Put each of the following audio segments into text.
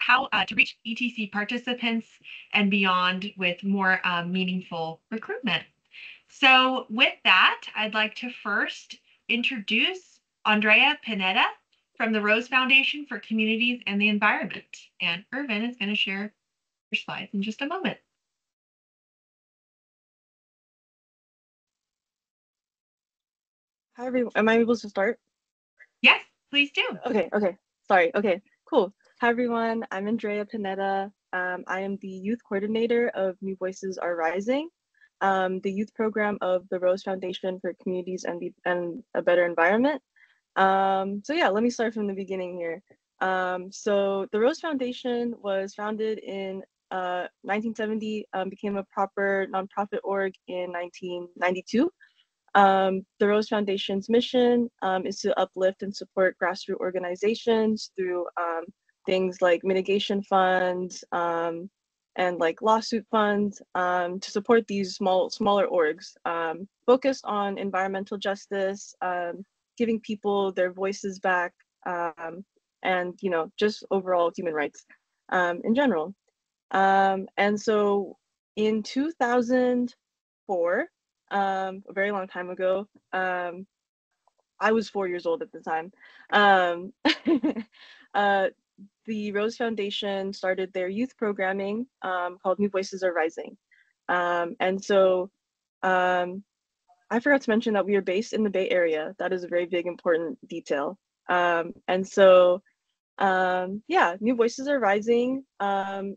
how to reach ETC participants and beyond with more meaningful recruitment. So with that, I'd like to first introduce Andrea Pineda from the Rose Foundation for Communities and the Environment. And Irvin is going to share your slides in just a moment. Hi, everyone. Am I able to start? Yes, please do. Okay. Sorry. Okay, cool. Hi, everyone. I'm Andrea Pineda. I am the youth coordinator of New Voices Are Rising, the youth program of the Rose Foundation for Communities and a Better Environment. So yeah, let me start from the beginning here. So the Rose Foundation was founded in 1970, became a proper nonprofit org in 1992. The Rose Foundation's mission is to uplift and support grassroots organizations through things like mitigation funds and like lawsuit funds to support these smaller orgs focused on environmental justice, giving people their voices back, and just overall human rights in general. And so in 2004, a very long time ago, I was 4 years old at the time. Um, uh, the Rose Foundation started their youth programming called New Voices Are Rising. And so I forgot to mention that we are based in the Bay Area. That is a very big, important detail. And so yeah, New Voices Are Rising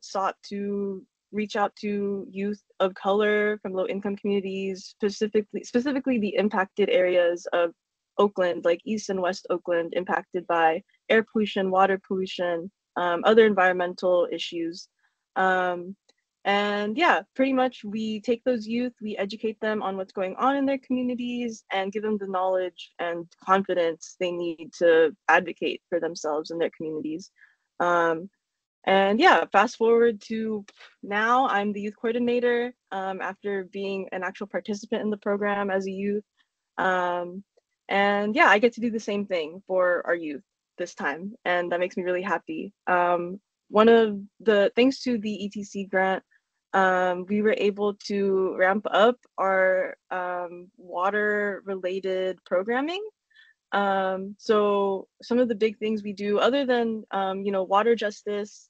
sought to reach out to youth of color from low income communities, specifically the impacted areas of Oakland, like East and West Oakland, impacted by air pollution, water pollution, other environmental issues. Um, and yeah, pretty much we take those youth, we educate them on what's going on in their communities and give them the knowledge and confidence they need to advocate for themselves and their communities. Um, and yeah, fast forward to now, I'm the youth coordinator after being an actual participant in the program as a youth. Um, and yeah, I get to do the same thing for our youth this time, and that makes me really happy. One of the thanks to the ETC grant, we were able to ramp up our water related programming. So some of the big things we do, other than water justice,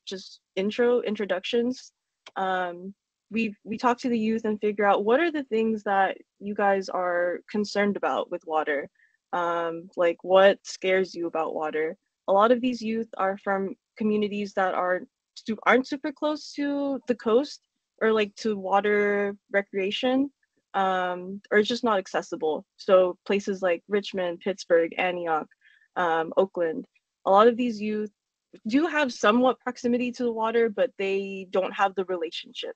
just introductions, um, we talk to the youth and figure out what are the things that you guys are concerned about with water, like what scares you about water. A lot of these youth are from communities that aren't super close to the coast or like to water recreation, or it's just not accessible. So places like Richmond, Pittsburgh, Antioch, Oakland, a lot of these youth do have somewhat proximity to the water, but they don't have the relationship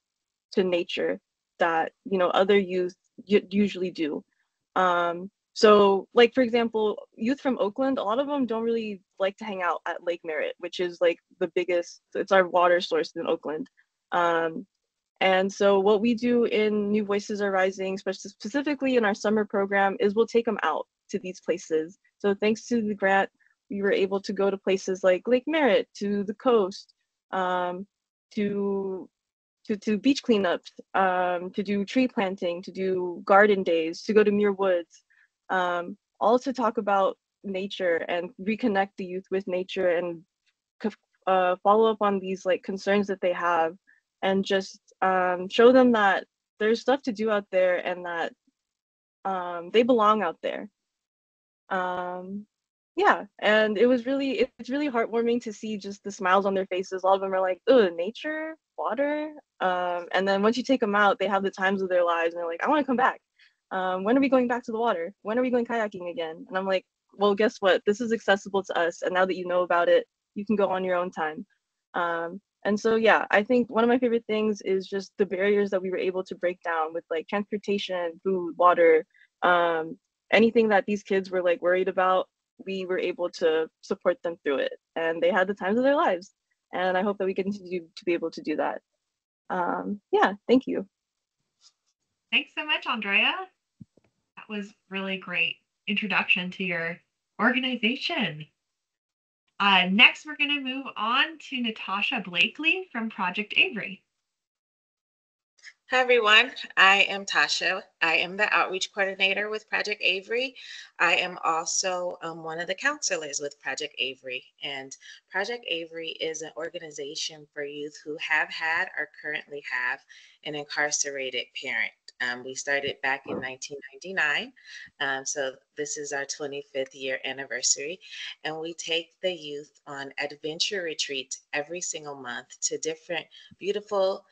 to nature that other youth usually do. So like for example, youth from Oakland, a lot of them don't really like to hang out at Lake Merritt, which is like the biggest, it's our water source in Oakland. Um, and so what we do in New Voices Are Rising, specifically in our summer program, is we'll take them out to these places. So thanks to the grant, we were able to go to places like Lake Merritt, to the coast, um, to to beach cleanups, to do tree planting, to do garden days, to go to Muir Woods, all to talk about nature and reconnect the youth with nature and follow up on these like concerns that they have, and just show them that there's stuff to do out there and that they belong out there. Um, yeah, and it's really heartwarming to see just the smiles on their faces. All of them are like, "Oh, nature, water," and then once you take them out, they have the times of their lives, and they're like, "I want to come back. When are we going back to the water? When are we going kayaking again?" And I'm like, "Well, guess what? This is accessible to us, and now that you know about it, you can go on your own time." And so, yeah, I think one of my favorite things is just the barriers that we were able to break down with like transportation, food, water, um, anything that these kids were like worried about, we were able to support them through it, and they had the times of their lives. And I hope that we continue to be able to do that. Yeah, thank you. Thanks so much, Andrea. That was really great introduction to your organization. Next, we're going to move on to Natasha Blakely from Project Avery. Hi everyone, I am Tasha. I am the outreach coordinator with Project Avery. I am also one of the counselors with Project Avery. And Project Avery is an organization for youth who have had or currently have an incarcerated parent. We started back in 1999, so this is our 25th year anniversary. And we take the youth on adventure retreats every single month to different beautiful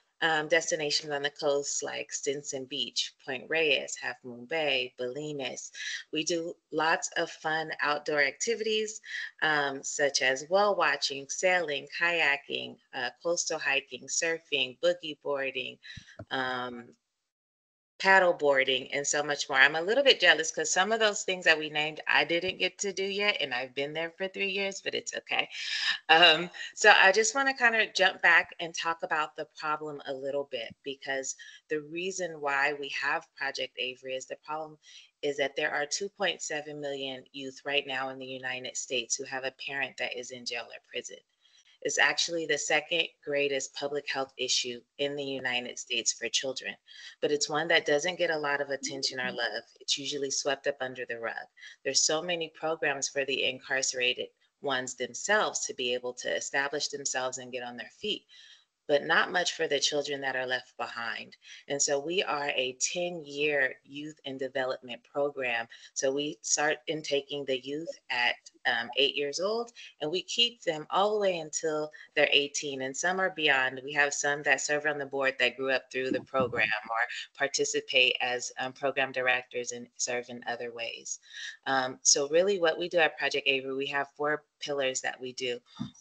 destinations on the coast like Stinson Beach, Point Reyes, Half Moon Bay, Bolinas. We do lots of fun outdoor activities such as whale watching, sailing, kayaking, coastal hiking, surfing, boogie boarding, um, paddle boarding, and so much more. I'm a little bit jealous because some of those things that we named I didn't get to do yet, and I've been there for 3 years, but it's okay. So I just want to kind of jump back and talk about the problem a little bit because the reason why we have Project Avery is the problem is that there are 2.7 million youth right now in the United States who have a parent that is in jail or prison. It's actually the second greatest public health issue in the United States for children, but it's one that doesn't get a lot of attention or love. It's usually swept up under the rug. There's so many programs for the incarcerated ones themselves to be able to establish themselves and get on their feet, but not much for the children that are left behind. And so we are a 10-year youth and development program. So we start intaking the youth at 8 years old, and we keep them all the way until they're 18. And some are beyond. We have some that serve on the board that grew up through the program or participate as program directors and serve in other ways. So really what we do at Project Avery, we have 4 pillars that we do.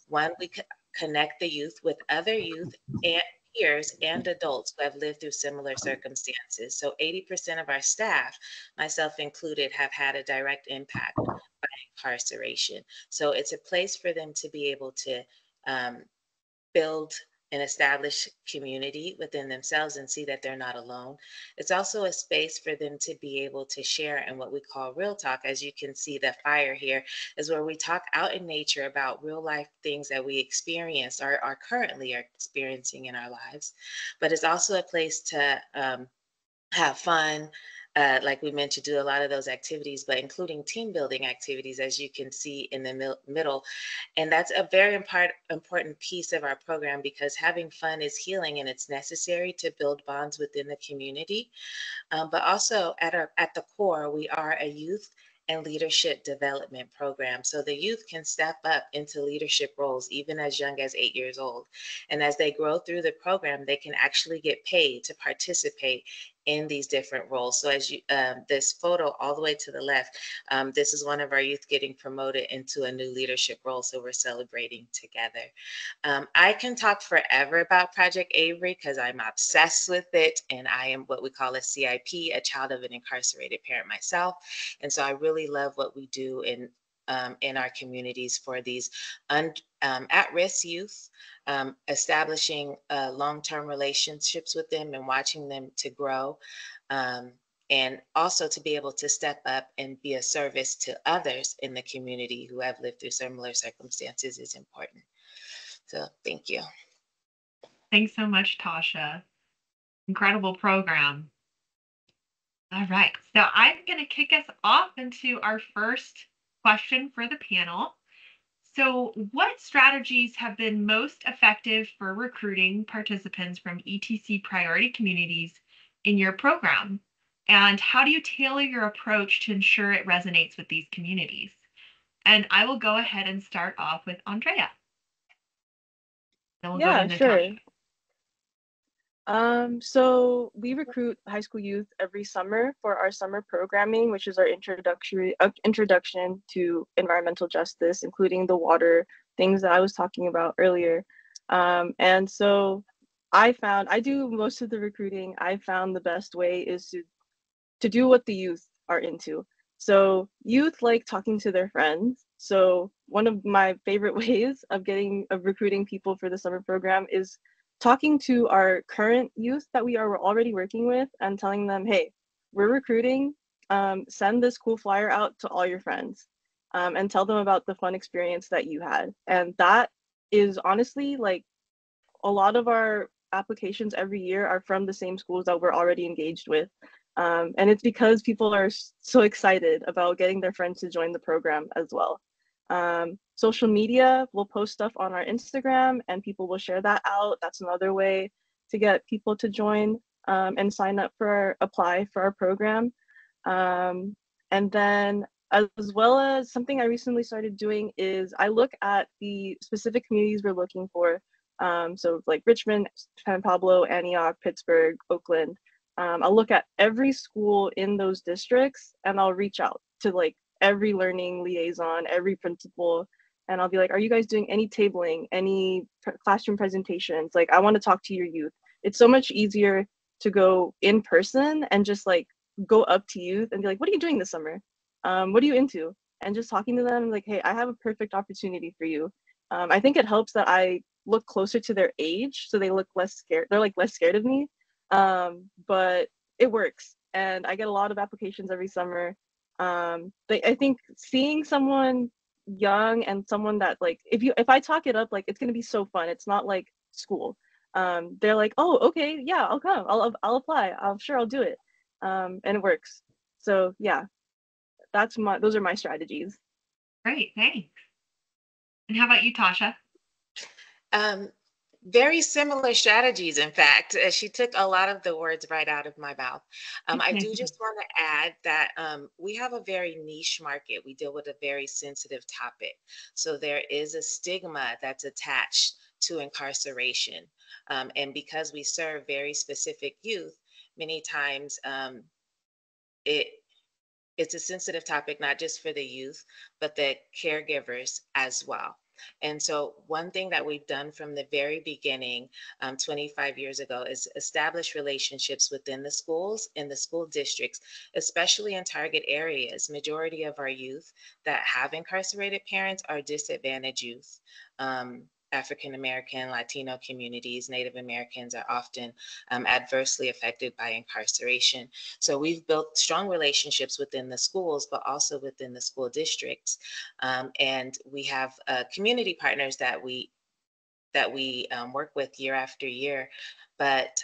One, we connect the youth with other youth and peers and adults who have lived through similar circumstances. So 80% of our staff, myself included, have had a direct impact by incarceration. So it's a place for them to be able to build and establish community within themselves and see that they're not alone. It's also a space for them to be able to share in what we call real talk. As you can see, the fire here is where we talk out in nature about real life things that we experience or are currently are experiencing in our lives. But it's also a place to have fun. Like we mentioned, do a lot of those activities, but including team building activities, as you can see in the middle. And that's a very important piece of our program because having fun is healing and it's necessary to build bonds within the community. But also at the core, we are a youth and leadership development program. So the youth can step up into leadership roles even as young as 8 years old. And as they grow through the program, they can actually get paid to participate in these different roles. So as you, this photo all the way to the left, this is one of our youth getting promoted into a new leadership role. So we're celebrating together. I can talk forever about Project Avery because I'm obsessed with it. And I am what we call a CIP, a child of an incarcerated parent myself. And so I really love what we do in our communities for these at-risk youth, establishing long-term relationships with them and watching them to grow. And also to be able to step up and be a service to others in the community who have lived through similar circumstances is important. So thank you. Thanks so much, Tasha. Incredible program. All right, so I'm going to kick us off into our first question for the panel. So, what strategies have been most effective for recruiting participants from ETC priority communities in your program? And how do you tailor your approach to ensure it resonates with these communities? And I will go ahead and start off with Andrea. Then we'll go to Yeah, Natasha. sure. So we recruit high school youth every summer for our summer programming, which is our introduction to environmental justice, including the water things that I was talking about earlier. And so I do most of the recruiting. I found the best way is to do what the youth are into. So youth like talking to their friends. So one of my favorite ways of recruiting people for the summer program is talking to our current youth that we are already working with and telling them, hey, we're recruiting. Send this cool flyer out to all your friends. and tell them about the fun experience that you had. And that is honestly like a lot of our applications every year are from the same schools that we're already engaged with. And it's because people are so excited about getting their friends to join the program as well. Social media, we'll post stuff on our Instagram and people will share that out. That's another way to get people to join and sign up for apply for our program. And then as well as something I recently started doing is I look at the specific communities we're looking for. So like Richmond, San Pablo, Antioch, Pittsburgh, Oakland. I'll look at every school in those districts and I'll reach out to like every learning liaison, every principal, and I'll be like, are you guys doing any tabling, any classroom presentations? Like, I want to talk to your youth. It's so much easier to go in person and just like go up to youth and be like, what are you doing this summer? What are you into? And just talking to them like, hey, I have a perfect opportunity for you. I think it helps that I look closer to their age so they look less scared. They're like less scared of me. But it works. And I get a lot of applications every summer. But I think seeing someone young and someone that like if I talk it up, like it's gonna be so fun. It's not like school. They're like, oh, okay, yeah, I'll come. I'll apply. I'm sure I'll do it. And it works. So yeah, those are my strategies. Great, thanks. And how about you, Tasha? Very similar strategies, in fact. She took a lot of the words right out of my mouth. I do just want to add that we have a very niche market. We deal with a very sensitive topic. So there is a stigma that's attached to incarceration. And because we serve very specific youth, many times it it's a sensitive topic, not just for the youth, but the caregivers as well. And so, one thing that we've done from the very beginning, 25 years ago, is establish relationships within the schools, in the school districts, especially in target areas. Majority of our youth that have incarcerated parents are disadvantaged youth. African American, Latino communities, Native Americans are often adversely affected by incarceration. So we've built strong relationships within the schools, but also within the school districts. And we have community partners that we work with year after year. But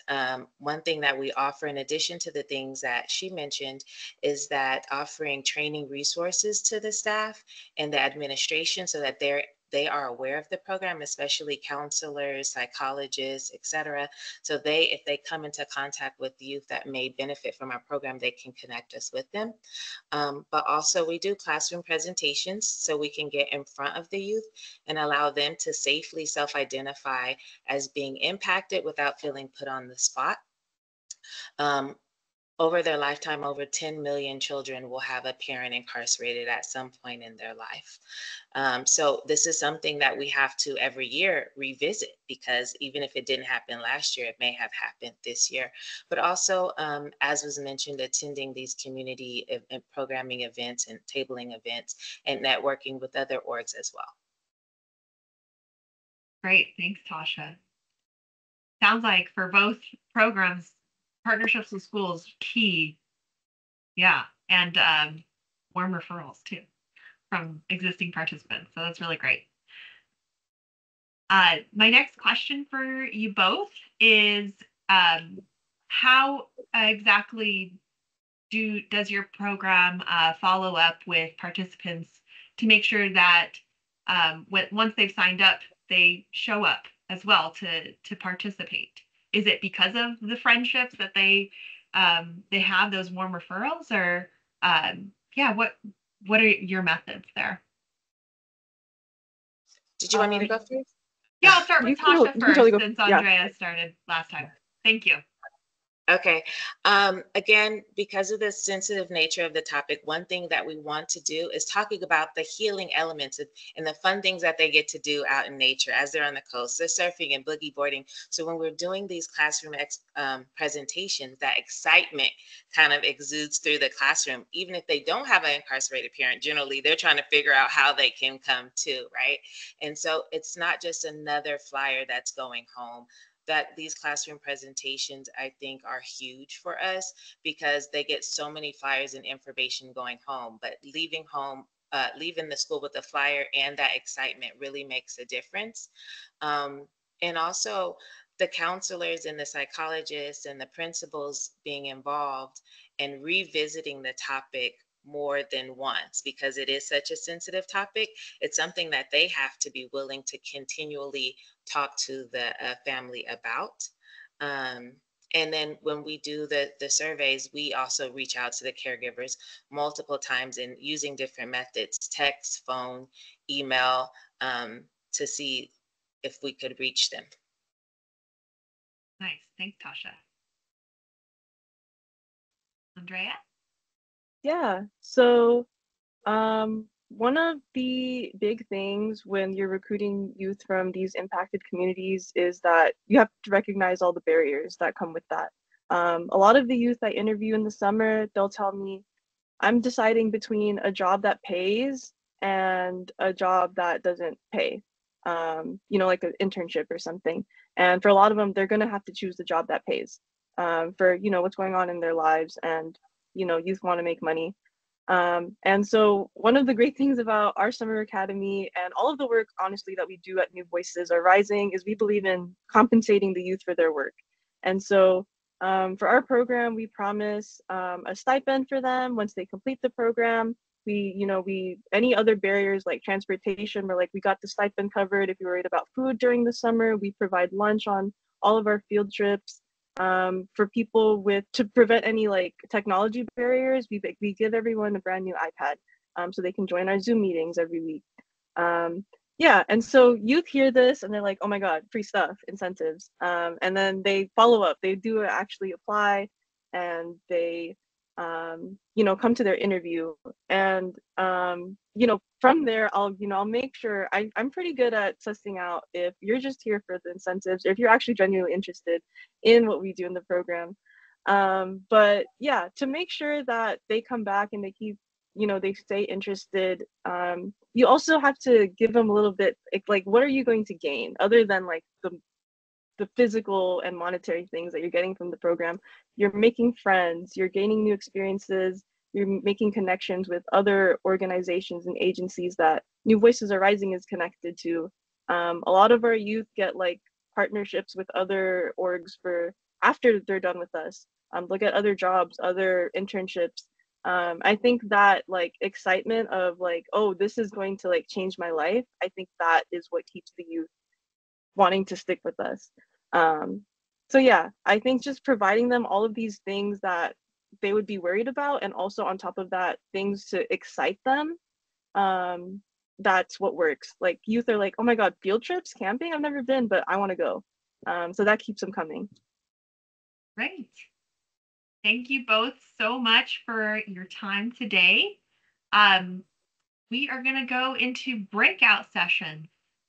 one thing that we offer, in addition to the things that she mentioned, is that offering training resources to the staff and the administration so that they are aware of the program, especially counselors, psychologists, etc. So if they come into contact with youth that may benefit from our program, they can connect us with them. But also we do classroom presentations so we can get in front of the youth and allow them to safely self-identify as being impacted without feeling put on the spot. Over their lifetime, over 10 million children will have a parent incarcerated at some point in their life. So this is something that we have to every year revisit, because even if it didn't happen last year, it may have happened this year. But also, as was mentioned, attending these community programming events and tabling events and networking with other orgs as well. Great, thanks, Tasha. Sounds like for both programs, partnerships with schools key. Yeah, and warm referrals too from existing participants. So that's really great. My next question for you both is how exactly does your program follow up with participants to make sure that once they've signed up, they show up as well to participate? Is it because of the friendships that they have those warm referrals, or yeah, what are your methods there? Did you want me to go first? Yeah, I'll start with Tasha first, totally go, since yeah. Andrea started last time. Thank you. Okay. Again, because of the sensitive nature of the topic, one thing that we want to do is talking about the healing elements and the fun things that they get to do out in nature as they're on the coast. They're surfing and boogie boarding. So when we're doing these classroom presentations, that excitement kind of exudes through the classroom. Even if they don't have an incarcerated parent, generally they're trying to figure out how they can come too, right? And so it's not just another flyer that's going home. That these classroom presentations, I think, are huge for us because they get so many flyers and information going home, but leaving home leaving the school with a flyer and that excitement really makes a difference. And also the counselors and the psychologists and the principals being involved and revisiting the topic more than once, because it is such a sensitive topic. It's something that they have to be willing to continually talk to the family about. Um, and then when we do the surveys, we also reach out to the caregivers multiple times and using different methods, text, phone, email, to see if we could reach them. Nice. Thanks, Tasha. Andrea? Yeah. So one of the big things when you're recruiting youth from these impacted communities is that you have to recognize all the barriers that come with that. A lot of the youth I interview in the summer, they'll tell me, I'm deciding between a job that pays and a job that doesn't pay, like an internship or something. And for a lot of them, they're going to have to choose the job that pays for, what's going on in their lives. And, youth want to make money. And so one of the great things about our summer academy and all of the work, honestly, that we do at New Voices Are Rising is we believe in compensating the youth for their work. And so for our program, we promise a stipend for them once they complete the program. Any other barriers like transportation, we're like, we got the stipend covered. If you're worried about food during the summer, we provide lunch on all of our field trips. For people to prevent any like technology barriers, we give everyone a brand new iPad so they can join our Zoom meetings every week. Yeah, and so youth hear this and they're like, oh my God, free stuff, incentives. And then they follow up, they do actually apply and they, come to their interview. And, from there, I'll make sure I'm pretty good at sussing out if you're just here for the incentives or if you're actually genuinely interested in what we do in the program. But yeah, to make sure that they come back and they keep they stay interested. You also have to give them a little bit like what are you going to gain other than like the physical and monetary things that you're getting from the program. You're making friends, you're gaining new experiences, you're making connections with other organizations and agencies that New Voices Are Rising is connected to. A lot of our youth get like partnerships with other orgs for after they're done with us. They'll get other jobs, other internships. I think that like excitement of like, oh, this is going to like change my life. I think that is what keeps the youth wanting to stick with us. So yeah, I think just providing them all of these things that they would be worried about, and also on top of that, things to excite them. That's what works. Like youth are like, oh my God, field trips, camping, I've never been, but I want to go. So that keeps them coming. Great. Thank you both so much for your time today. We are going to go into breakout sessions.